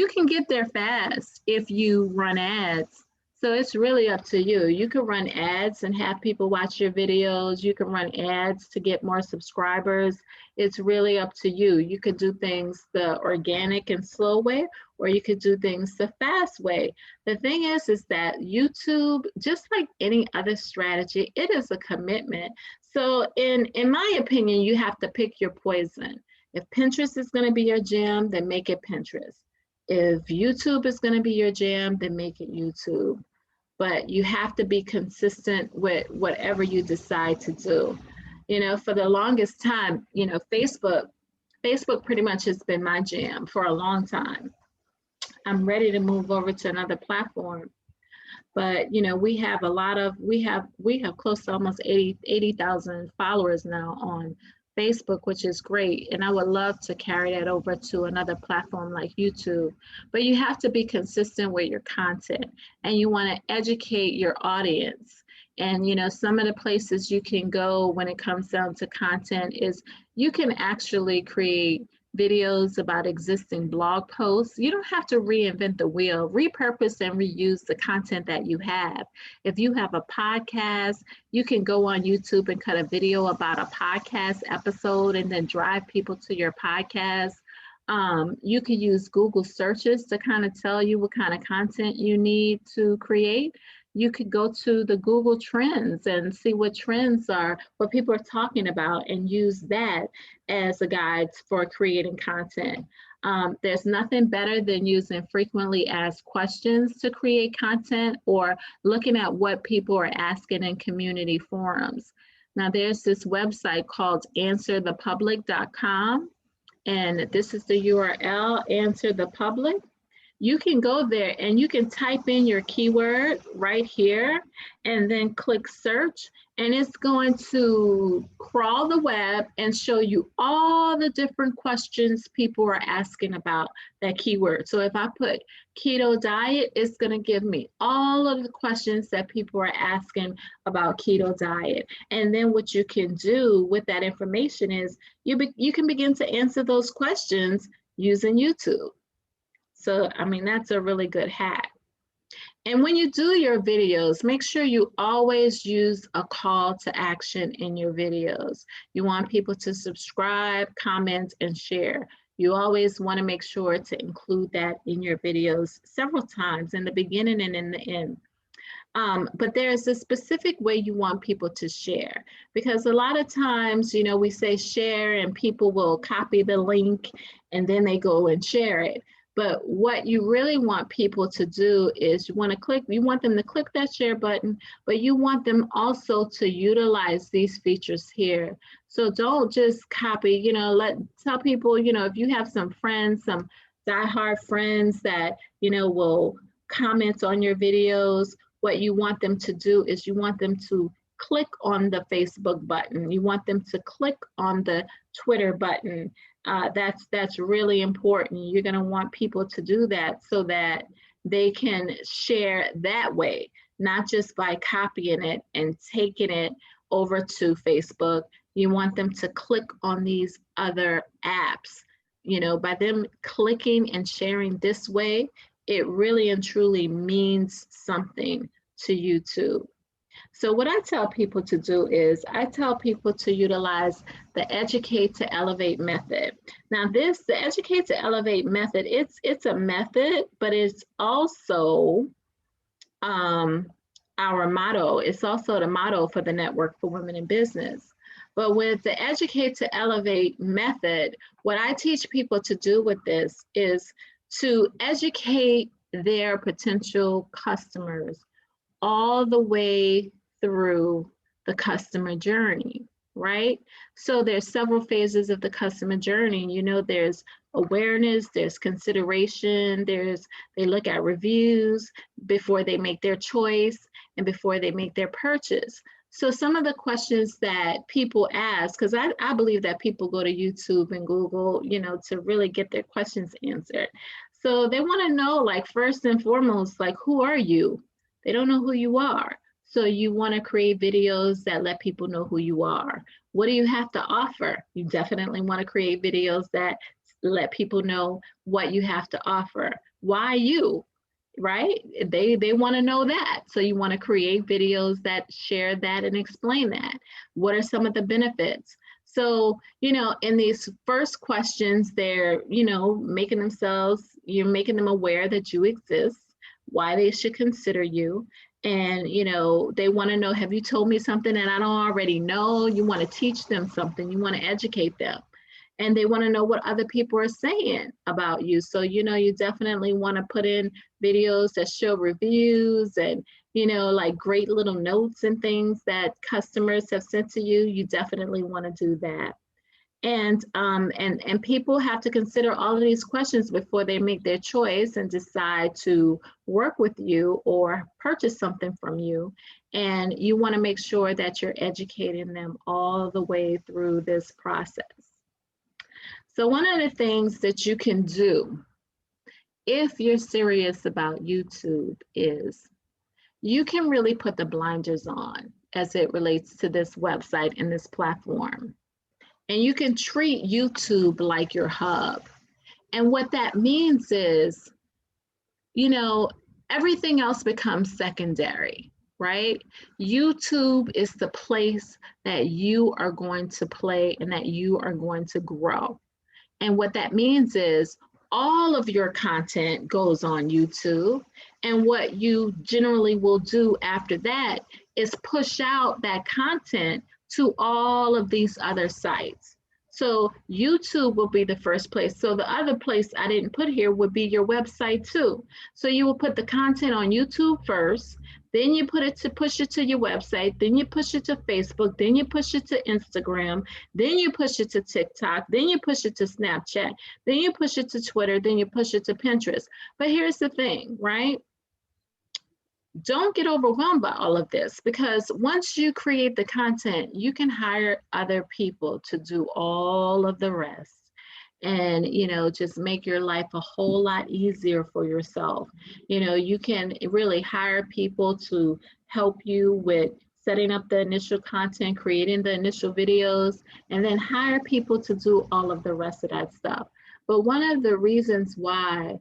can get there fast if you run ads. So it's really up to you. You can run ads and have people watch your videos. You can run ads to get more subscribers. It's really up to you. You could do things the organic and slow way, or you could do things the fast way. The thing is that YouTube, just like any other strategy, it is a commitment. So in my opinion, you have to pick your poison. If Pinterest is going to be your jam, then make it Pinterest. If YouTube is going to be your jam, then make it YouTube. But you have to be consistent with whatever you decide to do. For the longest time, Facebook pretty much has been my jam for a long time. I'm ready to move over to another platform. But we have close to almost 80,000 followers now on Facebook, which is great. And I would love to carry that over to another platform like YouTube. But you have to be consistent with your content, and you want to educate your audience. And some of the places you can go when it comes down to content is you can actually create videos about existing blog posts. You don't have to reinvent the wheel. Repurpose and reuse the content that you have. If you have a podcast, you can go on YouTube and cut a video about a podcast episode and then drive people to your podcast. You can use Google searches to kind of tell you what kind of content you need to create. You could go to the Google Trends and see what trends are, what people are talking about, and use that as a guide for creating content. There's nothing better than using frequently asked questions to create content, or looking at what people are asking in community forums. Now, there's this website called answerthepublic.com, and this is the URL, Answer the Public. you can go there and you can type in your keyword right here and then click search, and it's going to crawl the web and show you all the different questions people are asking about that keyword. So if I put keto diet, it's going to give me all of the questions that people are asking about keto diet. And then what you can do with that information is you can begin to answer those questions using YouTube. So, I mean, that's a really good hack. And when you do your videos, make sure you always use a call to action in your videos. You want people to subscribe, comment, and share. You always want to make sure to include that in your videos several times in the beginning and in the end. But there's a specific way you want people to share, because a lot of times, you know, we say share and people will copy the link and then they go and share it. But what you really want people to do is you want them to click that share button, but you want them also to utilize these features here. So don't just copy, you know, tell people, you know, if you have some friends, some diehard friends that, you know, will comment on your videos, what you want them to do is you want them to click on the Facebook button. You want them to click on the Twitter button. That's really important. You're going to want people to do that so that they can share that way, not just by copying it and taking it over to Facebook. You want them to click on these other apps. You know, by them clicking and sharing this way, it really and truly means something to YouTube. So what I tell people to do is I tell people to utilize the Educate to Elevate method. Now the Educate to Elevate method, it's a method, but it's also our motto. It's also the motto for the Network for Women in Business. But with the Educate to Elevate method, what I teach people to do with this is to educate their potential customers all the way through the customer journey, right? So there's several phases of the customer journey. You know, there's awareness, there's consideration, they look at reviews before they make their choice and before they make their purchase. So some of the questions that people ask, because I believe that people go to YouTube and Google, you know, to really get their questions answered. So they want to know, like, first and foremost, like, who are you? They don't know who you are. So you want to create videos that let people know who you are. What do you have to offer? You definitely want to create videos that let people know what you have to offer. Why you, right? They want to know that. So you want to create videos that share that and explain that. What are some of the benefits? So, you know, in these first questions, they're, you know, you're making them aware that you exist, why they should consider you. And, you know, they want to know, have you told me something that I don't already know? You want to teach them something. You want to educate them. And they want to know what other people are saying about you. So, you know, you definitely want to put in videos that show reviews and, you know, like great little notes and things that customers have sent to you. You definitely want to do that. And people have to consider all of these questions before they make their choice and decide to work with you or purchase something from you. And you want to make sure that you're educating them all the way through this process. So one of the things that you can do if you're serious about YouTube is you can really put the blinders on as it relates to this website and this platform. And you can treat YouTube like your hub. And what that means is, you know, everything else becomes secondary, right? YouTube is the place that you are going to play and that you are going to grow. And what that means is all of your content goes on YouTube. And what you generally will do after that is push out that content to all of these other sites. So YouTube will be the first place. So the other place I didn't put here would be your website too. So you will put the content on YouTube first, then you push it to your website, then you push it to Facebook, then you push it to Instagram, then you push it to TikTok, then you push it to Snapchat, then you push it to Twitter, then you push it to Pinterest. But here's the thing, right? Don't get overwhelmed by all of this, because once you create the content, you can hire other people to do all of the rest, and just make your life a whole lot easier for yourself. You can really hire people to help you with setting up the initial content, creating the initial videos, and then hire people to do all of the rest of that stuff. But one of the reasons why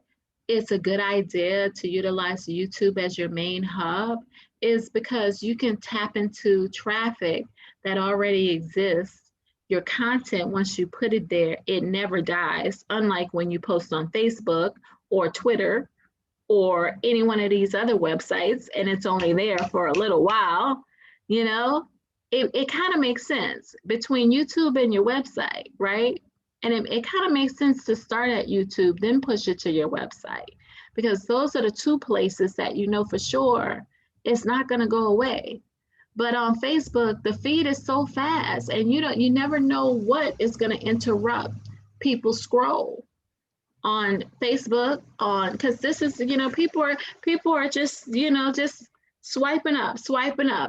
it's a good idea to utilize YouTube as your main hub is because you can tap into traffic that already exists. Your content, once you put it there, it never dies. Unlike when you post on Facebook or Twitter or any one of these other websites and it's only there for a little while, it kind of makes sense between YouTube and your website, right? And it kind of makes sense to start at YouTube, then push it to your website, because those are the two places that for sure it's not going to go away. But on Facebook, the feed is so fast, and you never know what is going to interrupt people's scroll on Facebook, because this is people are just just swiping up.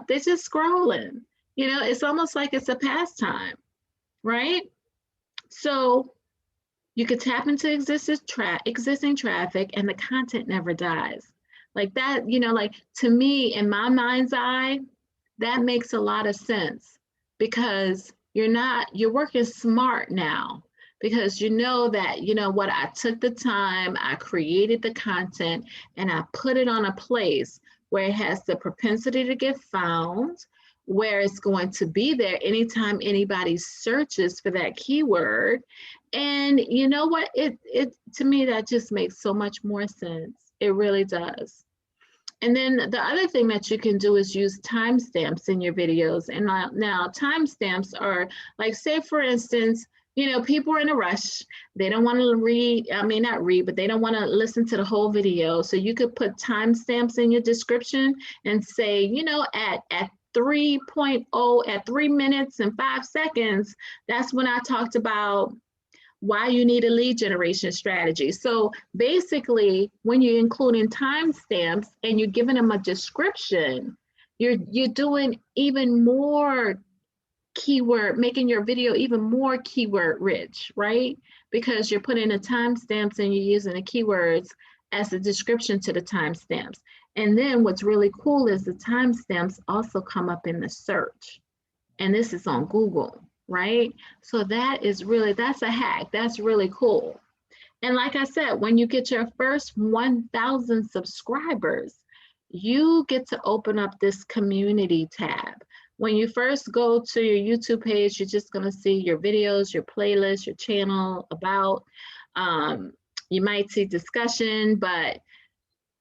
They're just scrolling. It's almost like it's a pastime, right? So you could tap into existing traffic, and the content never dies. Like that, like to me, in my mind's eye, that makes a lot of sense, because you're working smart now, because that, I took the time, I created the content, and I put it on a place where it has the propensity to get found, where it's going to be there anytime anybody searches for that keyword. And you know what, it to me, that just makes so much more sense. It really does. And then the other thing that you can do is use timestamps in your videos. And now timestamps are like, say for instance, people are in a rush. They don't want to not read, but they don't want to listen to the whole video. So you could put timestamps in your description and say, at 3.0, at 3 minutes and 5 seconds, that's when I talked about why you need a lead generation strategy. So basically, when you're including timestamps and you're giving them a description, you're doing even more keyword, making your video even more keyword rich, right? Because you're putting the timestamps and you're using the keywords as a description to the timestamps. And then what's really cool is the timestamps also come up in the search. And this is on Google, right? So that's a hack. That's really cool. And like I said, when you get your first 1,000 subscribers, you get to open up this community tab. When you first go to your YouTube page, you're just going to see your videos, your playlist, your channel, about. You might see discussion, but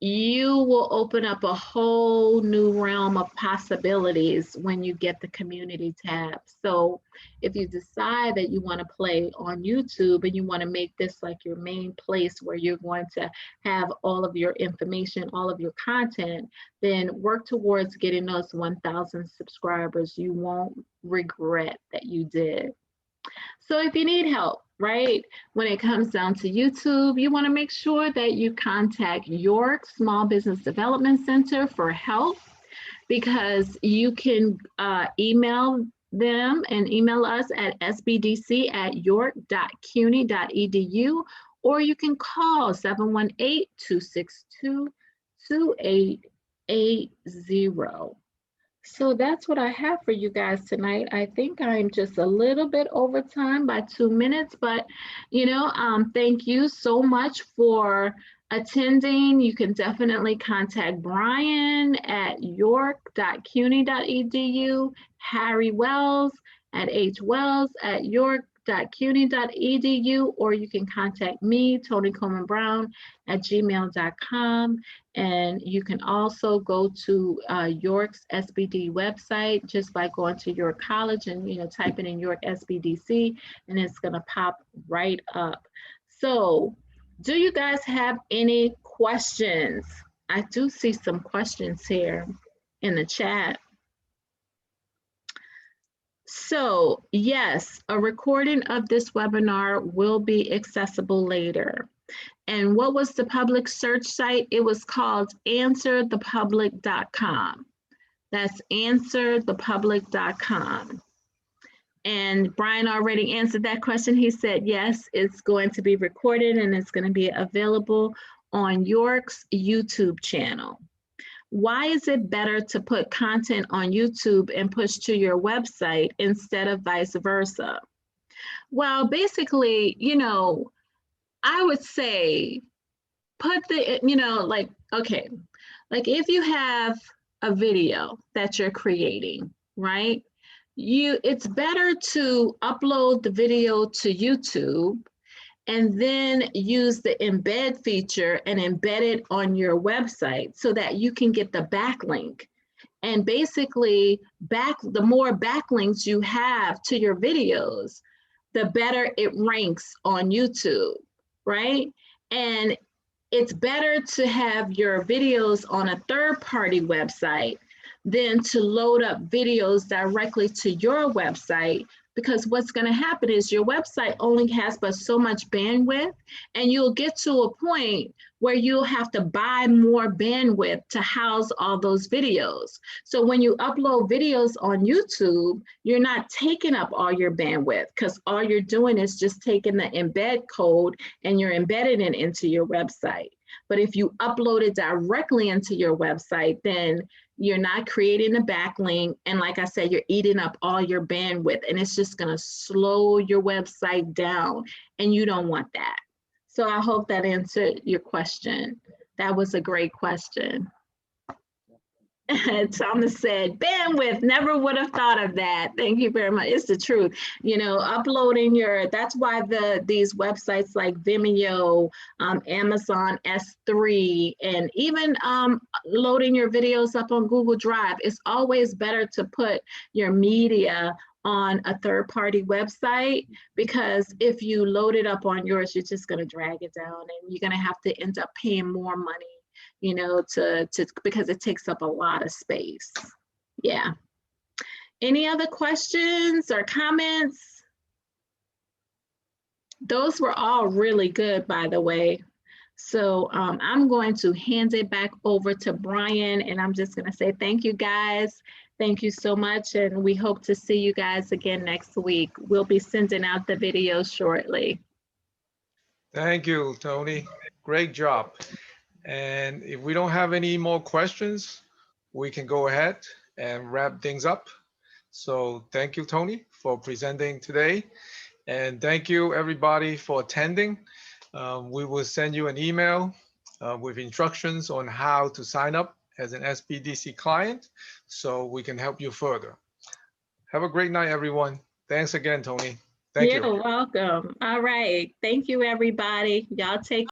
you will open up a whole new realm of possibilities when you get the community tab. So if you decide that you want to play on YouTube and you want to make this like your main place where you're going to have all of your information, all of your content, then work towards getting those 1,000 subscribers. You won't regret that you did. So if you need help, right, when it comes down to YouTube, you want to make sure that you contact York Small Business Development Center for help, because you can email them and email us at sbdc@york.cuny.edu, or you can call 718-262-2880. So that's what I have for you guys tonight. I think I'm just a little bit over time by 2 minutes, but thank you so much for attending. You can definitely contact Brian at york.cuny.edu, Harry Wells at hwells@york.cuny.edu. york.cuny.edu, or you can contact me, Tony Coleman Brown, at gmail.com. And you can also go to York's SBD website just by going to York College and typing in York SBDC, and it's going to pop right up. So, do you guys have any questions? I do see some questions here in the chat. So yes, a recording of this webinar will be accessible later. And what was the public search site? It was called answerthepublic.com. That's answerthepublic.com. And Brian already answered that question. He said, yes, it's going to be recorded and it's going to be available on York's YouTube channel. Why is it better to put content on YouTube and push to your website instead of vice versa? Well, basically, I would say put the, okay, like if you have a video that you're creating, right? It's better to upload the video to YouTube and then use the embed feature and embed it on your website so that you can get the backlink. And basically, the more backlinks you have to your videos, the better it ranks on YouTube, right? And it's better to have your videos on a third-party website than to load up videos directly to your website, because what's going to happen is your website only has but so much bandwidth, and you'll get to a point where you'll have to buy more bandwidth to house all those videos. So when you upload videos on YouTube, you're not taking up all your bandwidth, because all you're doing is just taking the embed code and you're embedding it into your website. But if you upload it directly into your website, then you're not creating a backlink. And like I said, you're eating up all your bandwidth, and it's just going to slow your website down. And you don't want that. So I hope that answered your question. That was a great question. Thomas said, bandwidth, never would have thought of that. Thank you very much. It's the truth. Uploading that's why these websites like Vimeo, Amazon S3, and even loading your videos up on Google Drive, it's always better to put your media on a third-party website, because if you load it up on yours, you're just going to drag it down, and you're going to have to end up paying more money, because it takes up a lot of space. Yeah. Any other questions or comments? Those were all really good, by the way. So I'm going to hand it back over to Brian, and I'm just going to say thank you, guys. Thank you so much, and we hope to see you guys again next week. We'll be sending out the videos shortly. Thank you, Tony. Great job. And if we don't have any more questions, we can go ahead and wrap things up. So thank you, Tony, for presenting today. And thank you, everybody, for attending. We will send you an email with instructions on how to sign up as an SBDC client so we can help you further. Have a great night, everyone. Thanks again, Tony. Thank you. You're welcome. All right. Thank you, everybody. Y'all take